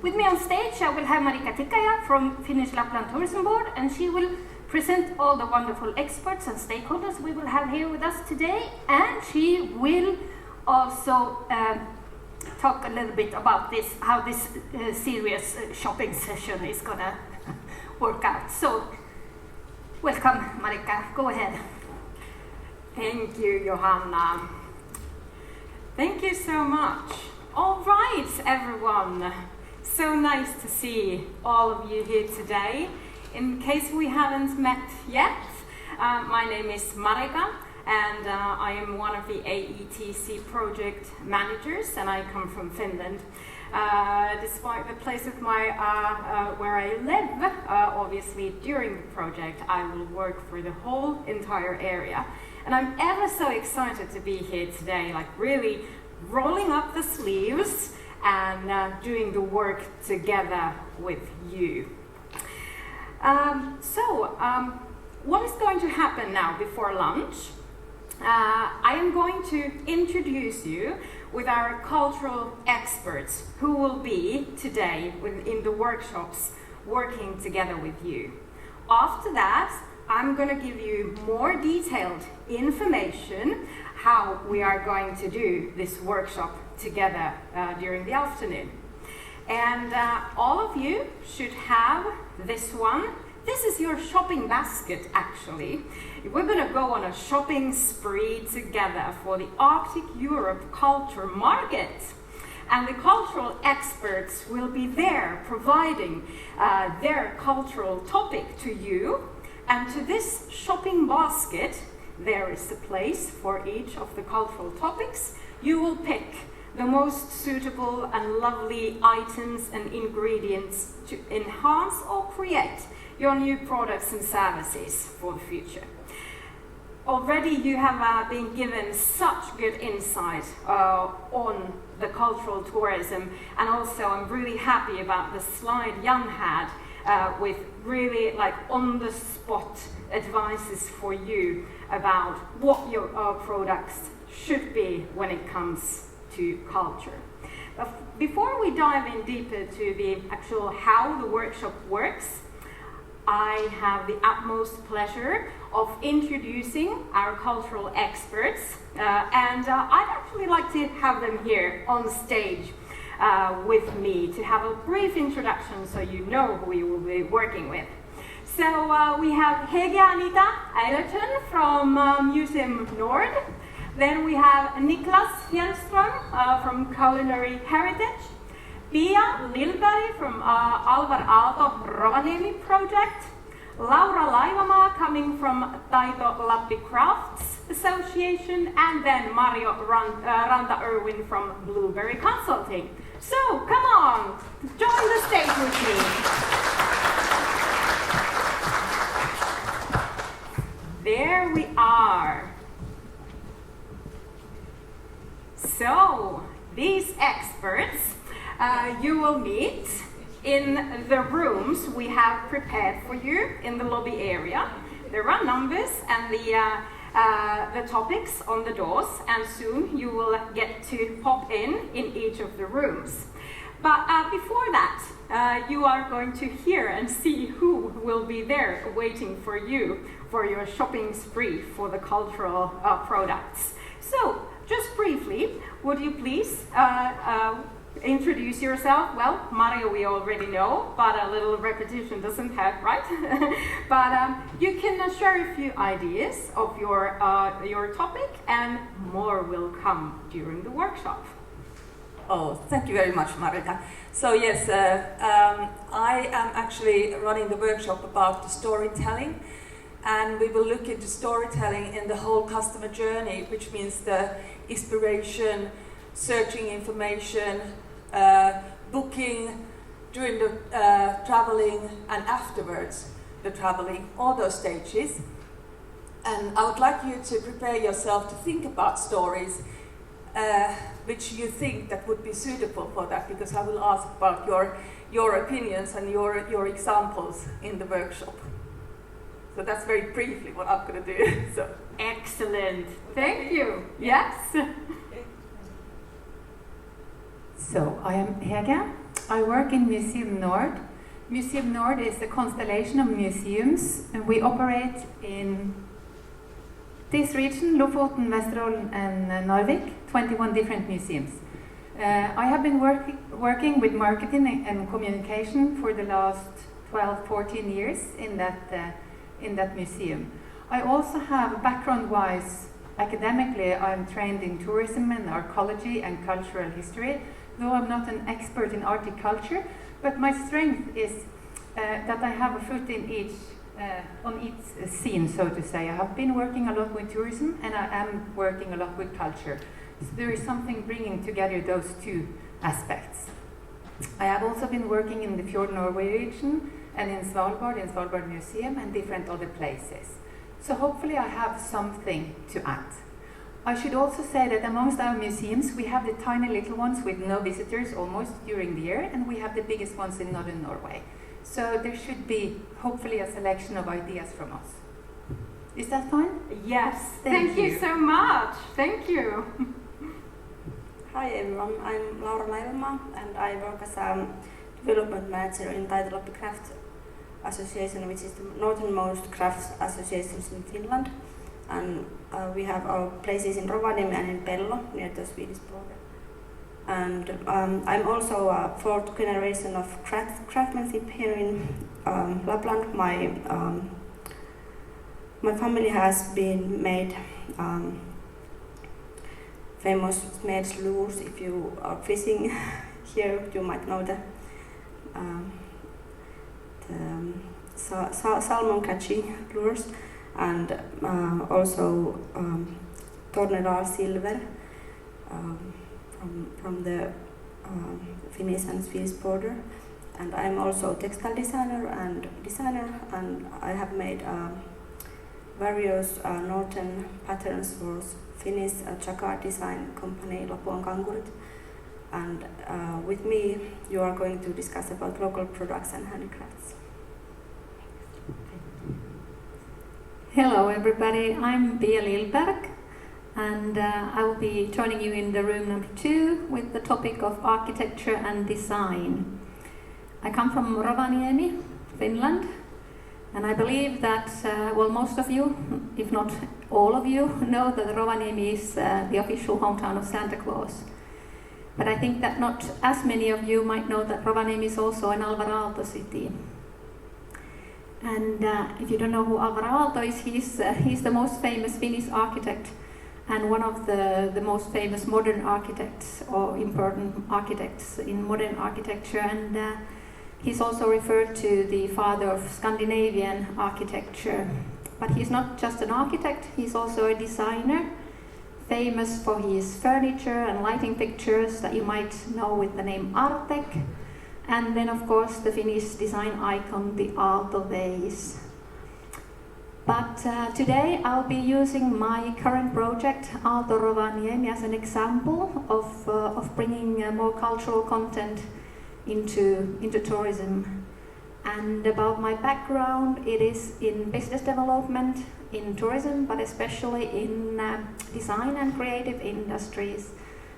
With me on stage, I will have Marika Tikkaja from Finnish Lapland Tourism Board, and she will present all the wonderful experts and stakeholders we will have here with us today, and she will also talk a little bit about this, how this serious shopping session is gonna work out. So, welcome Marika, go ahead. Thank you, Johanna. Thank you so much. All right, everyone. So nice to see all of you here today. In case we haven't met yet, my name is Marika, and I am one of the AETC project managers, and I come from Finland. Despite the place of my where I live, obviously during the project, I will work for the whole entire area. And I'm ever so excited to be here today, like really rolling up the sleeves and doing the work together with you. What is going to happen now before lunch? I am going to introduce you with our cultural experts who will be today in the workshops working together with you. After that, I'm going to give you more detailed information how we are going to do this workshop together during the afternoon. And all of you should have this one. This is your shopping basket, actually. We're going to go on a shopping spree together for the Arctic Europe Culture Market. And the cultural experts will be there providing their cultural topic to you. And to this shopping basket, there is a place for each of the cultural topics. You will pick the most suitable and lovely items and ingredients to enhance or create your new products and services for the future. Already you have been given such good insight on the cultural tourism, and also I'm really happy about the slide Jan had with really like on-the-spot advices for you about what your products should be when it comes to culture. But before we dive in deeper to the actual how the workshop works, I have the utmost pleasure of introducing our cultural experts, and I'd actually like to have them here on stage with me to have a brief introduction so you know who you will be working with. So we have Hege Anita Eilerton from Museum Nord. Then we have Niklas Fjellström from Culinary Heritage. Pia Lillberg from Alvar Aalto Rovaniemi project. Laura Laivamaa coming from Taito Lappi Crafts Association, and then Mario Ranta Irwin from Blueberry Consulting. So come on, join the stage with me. There we are. So these experts you will meet in the rooms we have prepared for you in the lobby area. There are numbers and the topics on the doors, and soon you will get to pop in each of the rooms. But before that, you are going to hear and see who will be there waiting for you for your shopping spree for the cultural products. So, just briefly, would you please introduce yourself? Well, Mario we already know, but a little repetition doesn't hurt, right? But you can share a few ideas of your topic, and more will come during the workshop. Oh, thank you very much, Marika. So yes, I am actually running the workshop about the storytelling, and we will look into storytelling in the whole customer journey, which means the inspiration, searching information, booking, during the traveling, and afterwards the traveling, all those stages. And I would like you to prepare yourself to think about stories which you think that would be suitable for that, because I will ask about your opinions and your examples in the workshop. So that's very briefly what I'm going to do. So. Excellent. Thank you. Yes. So I am Hege. I work in Museum Nord. Museum Nord is a constellation of museums, and we operate in this region, Lofoten, Vesterålen and Narvik, 21 different museums. I have been working with marketing and communication for the last 12, 14 years in that museum. I also have, background-wise, academically, I'm trained in tourism and archaeology and cultural history, though I'm not an expert in horticulture, but my strength is that I have a foot in on each scene, so to say. I have been working a lot with tourism, and I am working a lot with culture. So there is something bringing together those two aspects. I have also been working in the Fjord Norway region and in Svalbard Museum and different other places. So hopefully I have something to add. I should also say that amongst our museums we have the tiny little ones with no visitors almost during the year, and we have the biggest ones in northern Norway. So there should be hopefully a selection of ideas from us. Is that fine? Yes, thank you so much. Thank you. Hi everyone, I'm Laura Leivelmaa and I work as a development manager in Taitolappi Craft Association, which is the northernmost crafts associations in Finland. And we have our places in Rovaniemi and in Pello, near the Swedish border. And I'm also a fourth generation of craftsmanship here in Lapland. My family has been made famous smeds lures. If you are fishing here, you might know the salmon catching lures, and also tornerar silver from the Finnish and Swedish border. And I'm also textile designer, and I have made various northern patterns for Finnish jacquard design company Lapin. And with me you are going to discuss about local products and handicrafts. Hello everybody, I'm Pia Lilberg, and I will be joining you in the room number 2 with the topic of architecture and design. I come from Rovaniemi, Finland, and I believe that, most of you, if not all of you, know that Rovaniemi is the official hometown of Santa Claus. But I think that not as many of you might know that Rovaniemi is also an Alvar Aalto city. And if you don't know who Alvar Aalto is, he's the most famous Finnish architect and one of the most famous modern architects or important architects in modern architecture. And he's also referred to the father of Scandinavian architecture. But he's not just an architect, he's also a designer, famous for his furniture and lighting fixtures that you might know with the name Artek. And then of course the Finnish design icon, the Aalto vase. But today I'll be using my current project, Aalto Rovaniemi, as an example of bringing more cultural content into tourism. And about my background, it is in business development, in tourism, but especially in design and creative industries,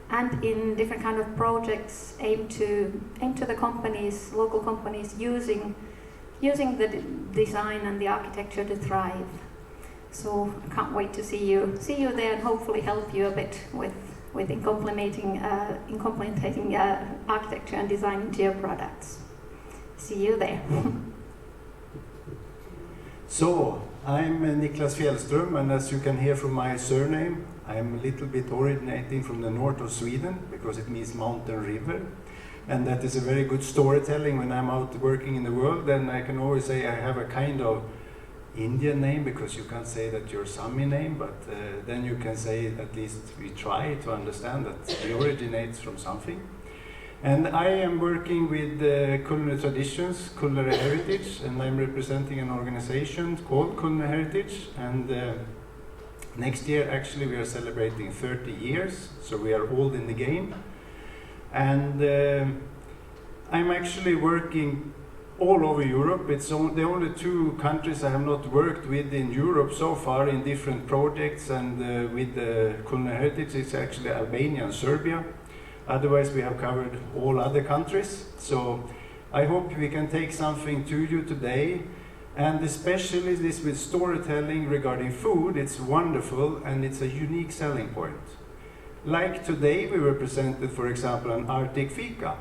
and in different kind of projects aimed to the companies, local companies, using the design and the architecture to thrive. So I can't wait to see you there and hopefully help you a bit with implementing architecture and design into your products. See you there. So, I'm Niklas Fjellström, and as you can hear from my surname, I'm a little bit originating from the north of Sweden, because it means mountain river. And that is a very good storytelling when I'm out working in the world. And I can always say I have a kind of Indian name, because you can't say that you're Sami name, but then you can say at least we try to understand that we originate from something. And I am working with culinary traditions, culinary heritage, and I'm representing an organization called Culinary Heritage. And next year, actually, we are celebrating 30 years, so we are old in the game. And I'm actually working all over Europe. It's the only 2 countries I have not worked with in Europe so far in different projects, and with the culinary heritage, it's actually Albania and Serbia. Otherwise, we have covered all other countries. So I hope we can take something to you today. And especially this with storytelling regarding food, it's wonderful and it's a unique selling point. Like today, we were presented, for example, an Arctic fika.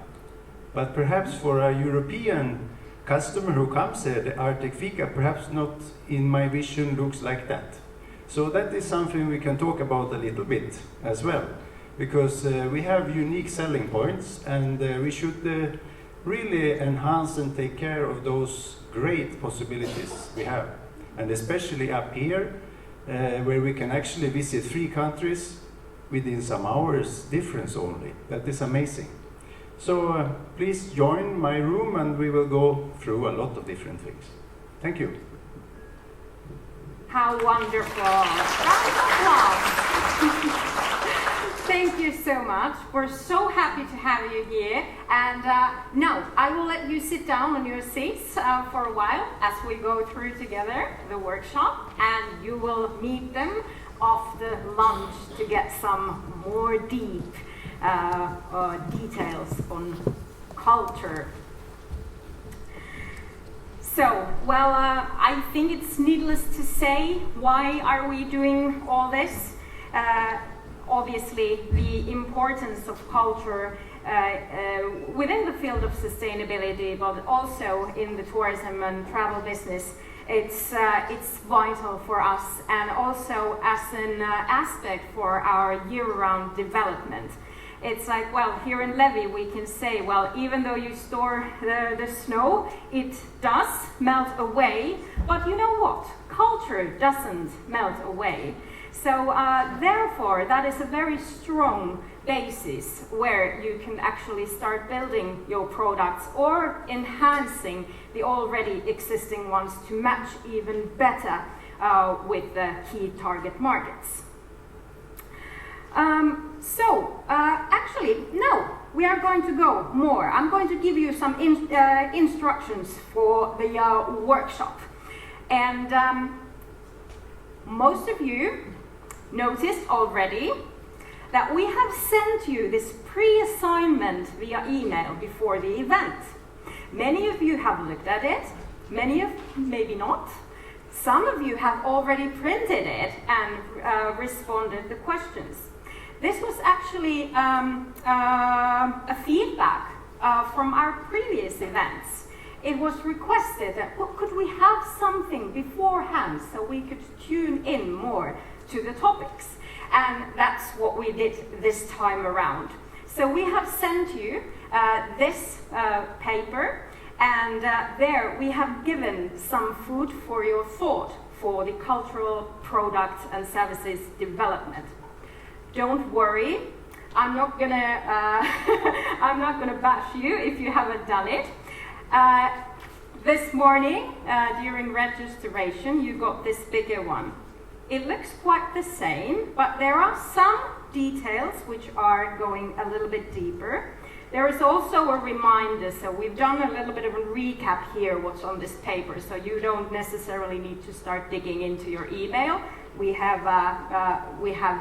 But perhaps for a European customer who comes here, the Arctic fika perhaps not in my vision looks like that. So that is something we can talk about a little bit as well, because we have unique selling points, and we should really enhance and take care of those great possibilities we have. And especially up here, where we can actually visit 3 countries within some hours difference only. That is amazing. So please join my room and we will go through a lot of different things. Thank you. How wonderful. Round of applause. Thank you so much. We're so happy to have you here. And now I will let you sit down on your seats for a while as we go through together the workshop, and you will meet them after lunch to get some more deep details on culture. So, well, I think it's needless to say, why are we doing all this? Obviously, the importance of culture within the field of sustainability, but also in the tourism and travel business, it's vital for us, and also as an aspect for our year-round development. It's like, well, here in Levi we can say, well, even though you store the snow, it does melt away, but you know what? Culture doesn't melt away. So therefore, that is a very strong basis where you can actually start building your products or enhancing the already existing ones to match even better with the key target markets. Actually, no, we are going to go more. I'm going to give you some instructions for the workshop. And most of you noticed already that we have sent you this pre-assignment via email before the event. Many of you have looked at it, many of maybe not. Some of you have already printed it and responded to questions. This was actually a feedback from our previous events. It was requested that, well, could we have something beforehand so we could tune in more to the topics? And that's what we did this time around. So we have sent you this paper, and there we have given some food for your thought for the cultural product and services development. Don't worry, I'm not gonna bash you if you haven't done it. This morning, during registration, you got this bigger one. It looks quite the same, but there are some details which are going a little bit deeper. There is also a reminder, so we've done a little bit of a recap here what's on this paper, so you don't necessarily need to start digging into your email. We have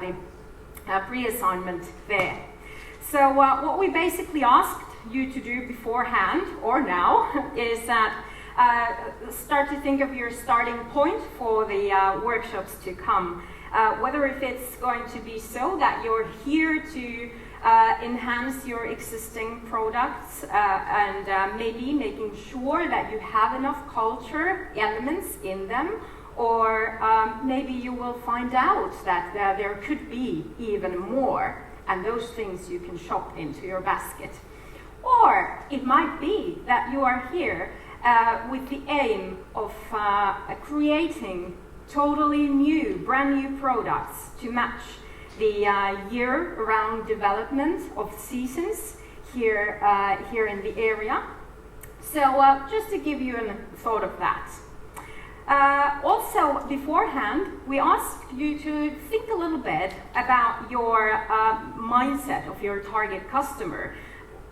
the pre-assignment there. So what we basically asked you to do beforehand, or now, is that start to think of your starting point for the workshops to come. Whether if it's going to be so that you're here to enhance your existing products and maybe making sure that you have enough culture elements in them, or maybe you will find out that there could be even more, and those things you can shop into your basket. Or it might be that you are here with the aim of creating totally new, brand new products to match the year-round development of seasons here in the area. So just to give you a thought of that. Also, beforehand, we asked you to think a little bit about your mindset of your target customer,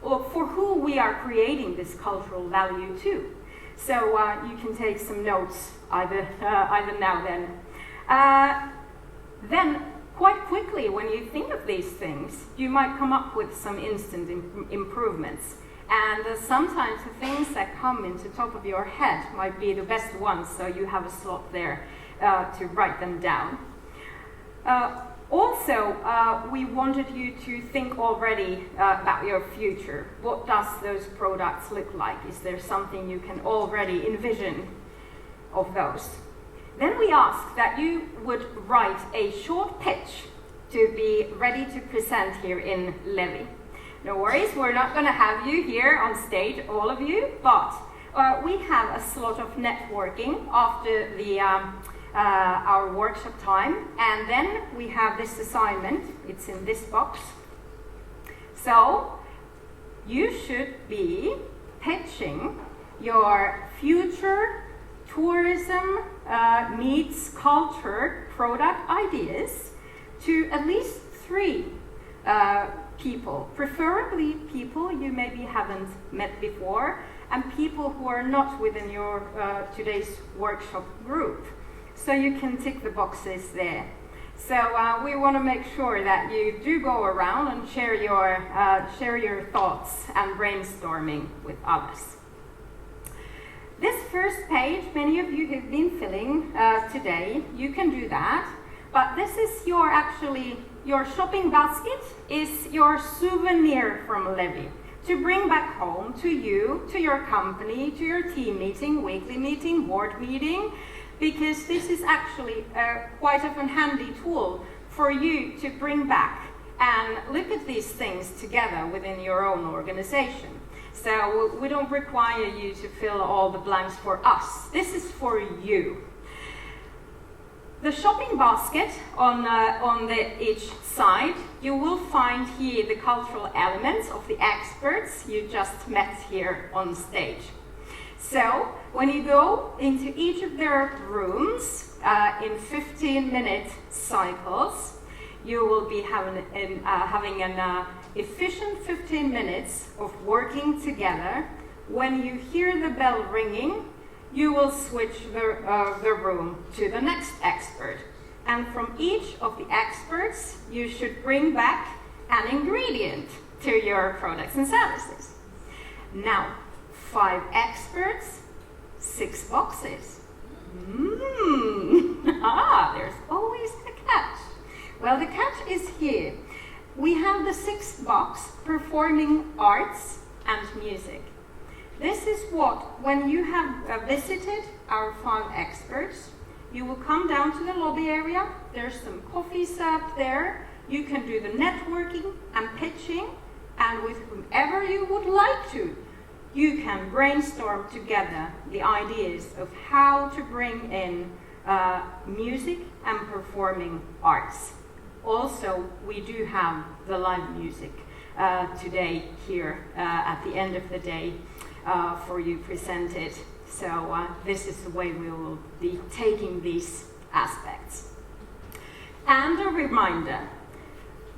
or for who we are creating this cultural value to. So you can take some notes either now then. Then quite quickly, when you think of these things, you might come up with some instant improvements. And sometimes the things that come into the top of your head might be the best ones, so you have a slot there to write them down. Also, we wanted you to think already about your future. What does those products look like? Is there something you can already envision of those? Then we asked that you would write a short pitch to be ready to present here in Levi. No worries, we're not going to have you here on stage, all of you, but we have a slot of networking after the our workshop time, and then we have this assignment. It's in this box. So you should be pitching your future tourism meets culture product ideas to at least 3 people, preferably people you maybe haven't met before, and people who are not within your today's workshop group. So you can tick the boxes there. So we want to make sure that you do go around and share your thoughts and brainstorming with others. This first page, many of you have been filling today. You can do that, but this is your shopping basket is your souvenir from Levi to bring back home to you, to your company, to your team meeting, weekly meeting, board meeting, because this is actually quite of a handy tool for you to bring back and look at these things together within your own organization. So we don't require you to fill all the blanks for us. This is for you. The shopping basket on each side, you will find here the cultural elements of the experts you just met here on stage. So when you go into each of their rooms in 15-minute cycles, you will be having an efficient 15 minutes of working together. When you hear the bell ringing, you will switch the room to the next expert. And from each of the experts, you should bring back an ingredient to your products and services. Now, 5 experts, 6 boxes. There's always a catch. Well, the catch is here. We have the 6th box, performing arts and music. This is what, when you have visited our 5 experts, you will come down to the lobby area. There's some coffee served there. You can do the networking and pitching, and with whomever you would like to, you can brainstorm together the ideas of how to bring in music and performing arts. Also, we do have the live music today here at the end of the day for you presented. So this is the way we will be taking these aspects. And a reminder,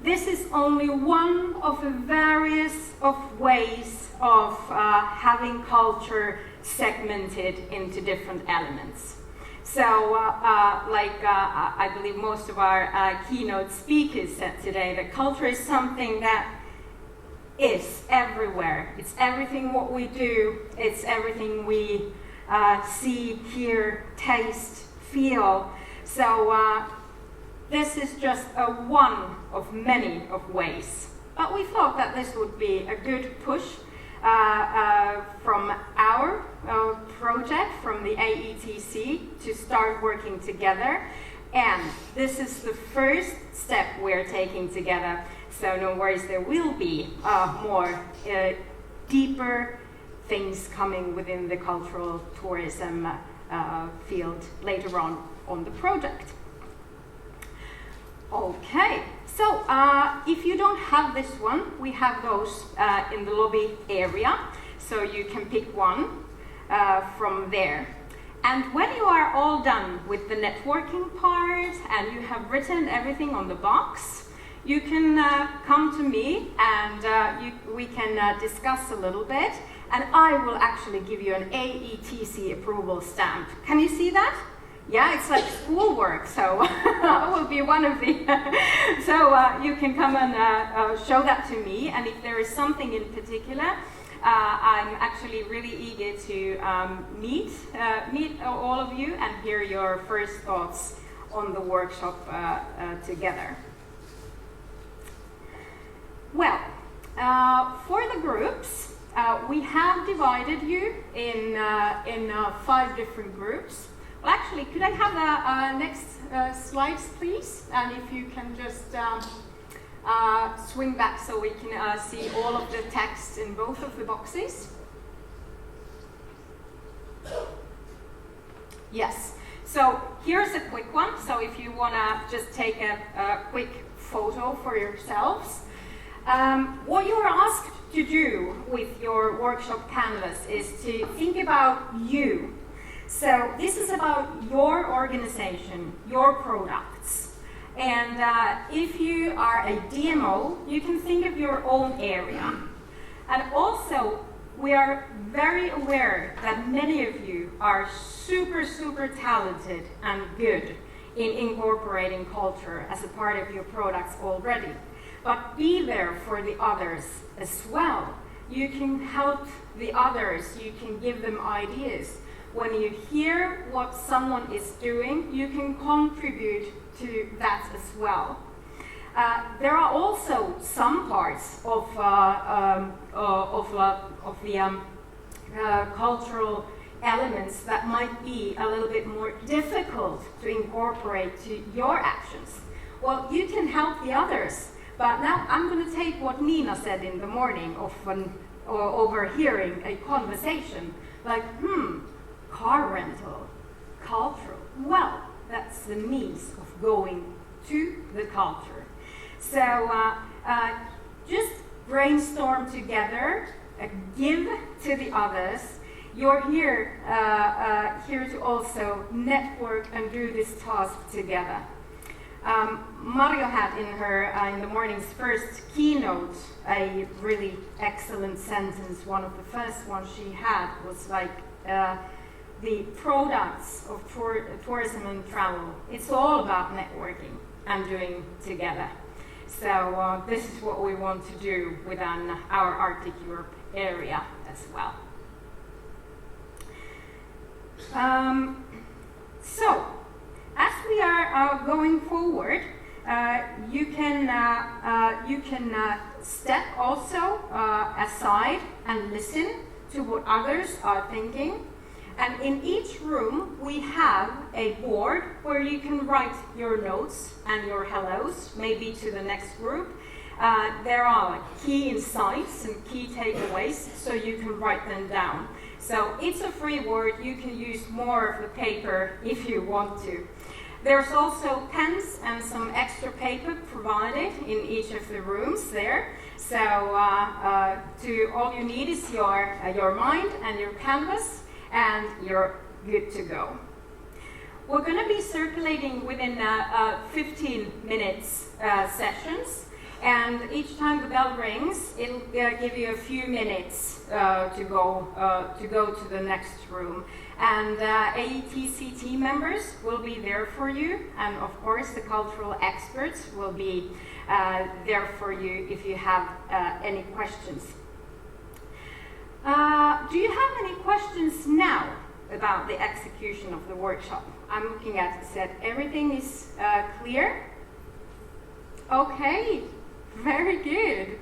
this is only one of the various ways of having culture segmented into different elements. So, I believe most of our keynote speakers said today, that culture is something that is everywhere. It's everything what we do. It's everything we see, hear, taste, feel. So this is just one of many of ways. But we thought that this would be a good push from our project, from the AETC, to start working together. And this is the first step we're taking together. So no worries, there will be more deeper things coming within the cultural tourism field later on the project. Okay, so if you don't have this one, we have those in the lobby area, so you can pick one from there. And when you are all done with the networking part and you have written everything on the box, you can come to me and we can discuss a little bit, and I will actually give you an AETC approval stamp. Can you see that? Yeah, it's like schoolwork, so I will be one of the... So you can come and show that to me, and if there is something in particular, I'm actually really eager to meet all of you and hear your first thoughts on the workshop together. Well, for the groups, we have divided you in 5 different groups. Well, actually, could I have the next slides, please? And if you can just swing back so we can see all of the text in both of the boxes. Yes. So here's a quick one. So if you want to just take a quick photo for yourselves. What you are asked to do with your workshop canvas is to think about you. So this is about your organization, your products. And if you are a DMO, you can think of your own area. And also, we are very aware that many of you are super, super talented and good in incorporating culture as a part of your products already. But be there for the others as well. You can help the others, you can give them ideas. When you hear what someone is doing, you can contribute to that as well. There are also some parts of the cultural elements that might be a little bit more difficult to incorporate to your actions. Well, you can help the others, but now I'm going to take what Nina said in the morning of overhearing a conversation, like, car rental, cultural. Well, that's the means of going to the culture. So just brainstorm together, give to the others. You're here to also network and do this task together. Mario had in the morning's first keynote a really excellent sentence. One of the first ones she had was like, the products of tourism and travel, it's all about networking and doing together. So this is what we want to do within our Arctic Europe area as well. So, as we are going forward, you can step also aside and listen to what others are thinking. And in each room, we have a board where you can write your notes and your hellos, maybe to the next group. There are key insights and key takeaways, so you can write them down. So it's a free board. You can use more of the paper if you want to. There's also pens and some extra paper provided in each of the rooms there. So all you need is your mind and your canvas, and you're good to go. We're going to be circulating within 15 minutes sessions, and each time the bell rings, it'll give you a few minutes to go to the next room. And AETC team members will be there for you, and of course the cultural experts will be there for you if you have any questions. Do you have any questions now about the execution of the workshop? I'm looking at it, said everything is clear? Okay, very good.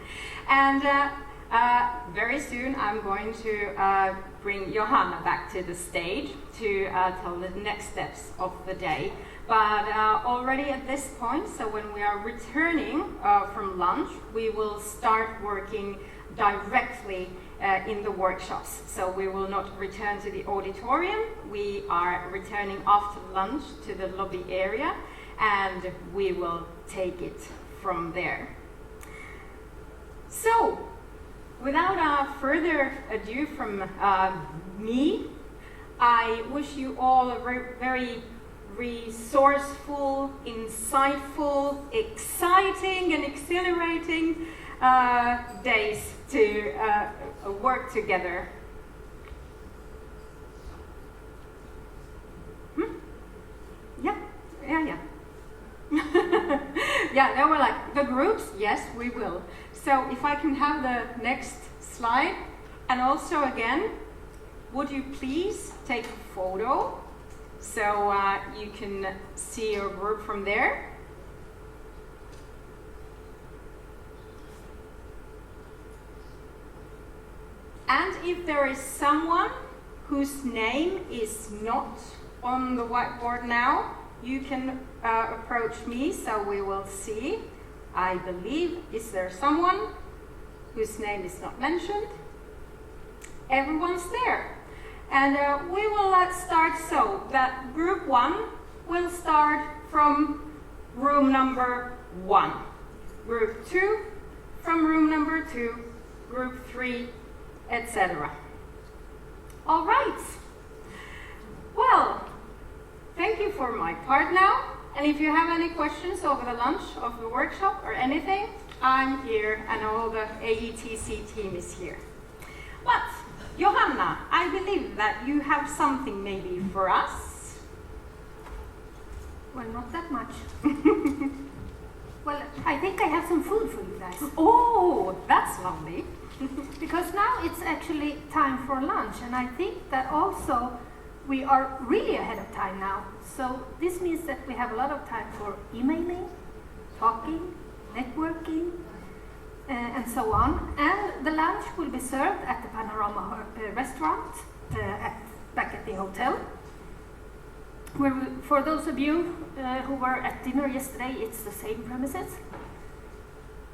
And very soon I'm going to bring Johanna back to the stage to tell the next steps of the day. But already at this point, so when we are returning from lunch, we will start working directly in the workshops. So we will not return to the auditorium. We are returning after lunch to the lobby area, and we will take it from there. So, without further ado from me, I wish you all a very resourceful, insightful, exciting and exhilarating days to work together. Yeah, they were like, the groups? Yes, we will. So if I can have the next slide. And also again, would you please take a photo so you can see your group from there? And if there is someone whose name is not on the whiteboard now, you can approach me so we will see. I believe, is there someone whose name is not mentioned? Everyone's there. And we will start so that group 1 will start from room number 1. Group 2 from room number 2, group 3, etc. All right. Well, thank you for my part now. And if you have any questions over the lunch of the workshop or anything, I'm here and all the AETC team is here. But, Johanna, I believe that you have something maybe for us. Well, not that much. Well, I think I have some food for you guys. Oh, that's lovely. Because now it's actually time for lunch, and I think that also we are really ahead of time now. So this means that we have a lot of time for emailing, talking, networking, and so on. And the lunch will be served at the Panorama restaurant back at the hotel. Where for those of you who were at dinner yesterday, it's the same premises.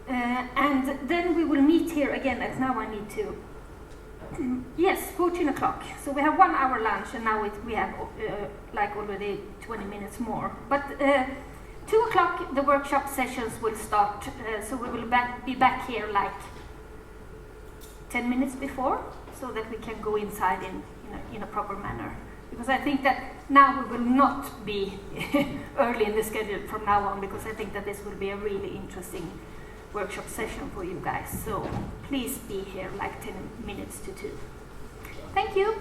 And then we will meet here again, as now I need to. Yes, 14 o'clock. So we have 1 hour lunch, and now we have like already 20 minutes more. But 2 o'clock, the workshop sessions will start. So we will be back here like 10 minutes before, so that we can go inside in a proper manner. Because I think that now we will not be early in the schedule from now on, because I think that this will be a really interesting workshop session for you guys. So please be here like 10 minutes to 2. Thank you.